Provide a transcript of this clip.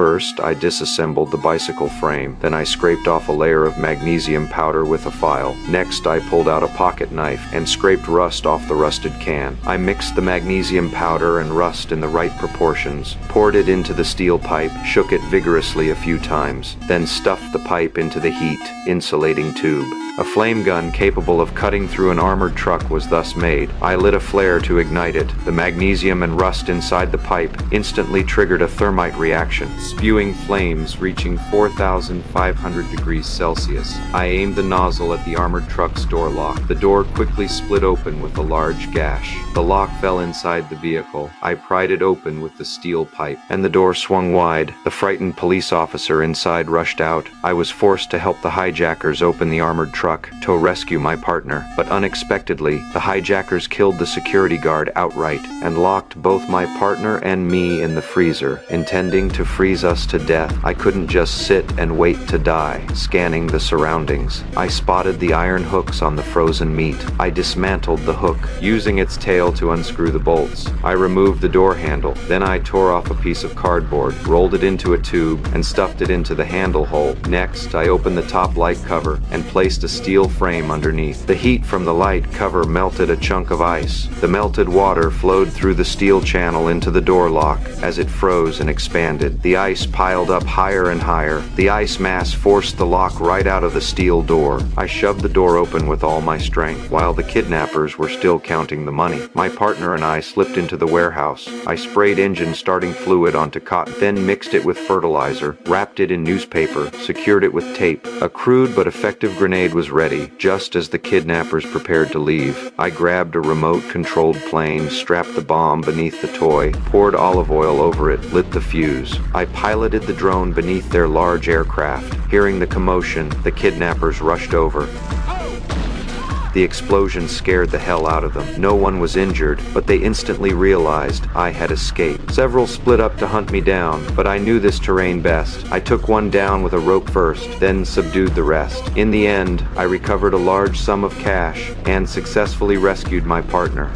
First, I disassembled the bicycle frame. Then I scraped off a layer of magnesium powder with a file. Next, I pulled out a pocket knife and scraped rust off the rusted can. I mixed the magnesium powder and rust in the right proportions, poured it into the steel pipe, shook it vigorously a few times, then stuffed the pipe into the heat, insulating tube. A flame gun capable of cutting through an armored truck was thus made. I lit a flare to ignite it. The magnesium and rust inside the pipe instantly triggered a thermite reaction, spewing flames reaching 4,500 degrees Celsius. I aimed the nozzle at the armored truck's door lock. The door quickly split open with a large gash. The lock fell inside the vehicle. I pried it open with the steel pipe, and the door swung wide. The frightened police officer inside rushed out. I was forced to help the hijackers open the armored truck to rescue my partner, but unexpectedly, the hijackers killed the security guard outright and locked both my partner and me in the freezer, intending to freeze us to death. I couldn't just sit and wait to die. Scanning the surroundings, I spotted the iron hooks on the frozen meat. I dismantled the hook, using its tail to unscrew the bolts. I removed the door handle. Then I tore off a piece of cardboard, rolled it into a tube, and stuffed it into the handle hole. Next, I opened the top light cover and placed a steel frame underneath. The heat from the light cover melted a chunk of ice. The melted water flowed through the steel channel into the door lock. As it froze and expanded, the ice piled up higher and higher. The ice mass forced the lock right out of the steel door. I shoved the door open with all my strength, while the kidnappers were still counting the money. My partner and I slipped into the warehouse. I sprayed engine starting fluid onto cotton, then mixed it with fertilizer, wrapped it in newspaper, secured it with tape. A crude but effective grenade was ready. Just as the kidnappers prepared to leave, I grabbed a remote-controlled plane, strapped the bomb beneath the toy, poured olive oil over it, lit the fuse. I piloted the drone beneath their large aircraft. Hearing the commotion, the kidnappers rushed over. The explosion scared the hell out of them. No one was injured, but they instantly realized I had escaped. Several split up to hunt me down, but I knew this terrain best. I took one down with a rope first, then subdued the rest. In the end, I recovered a large sum of cash and successfully rescued my partner.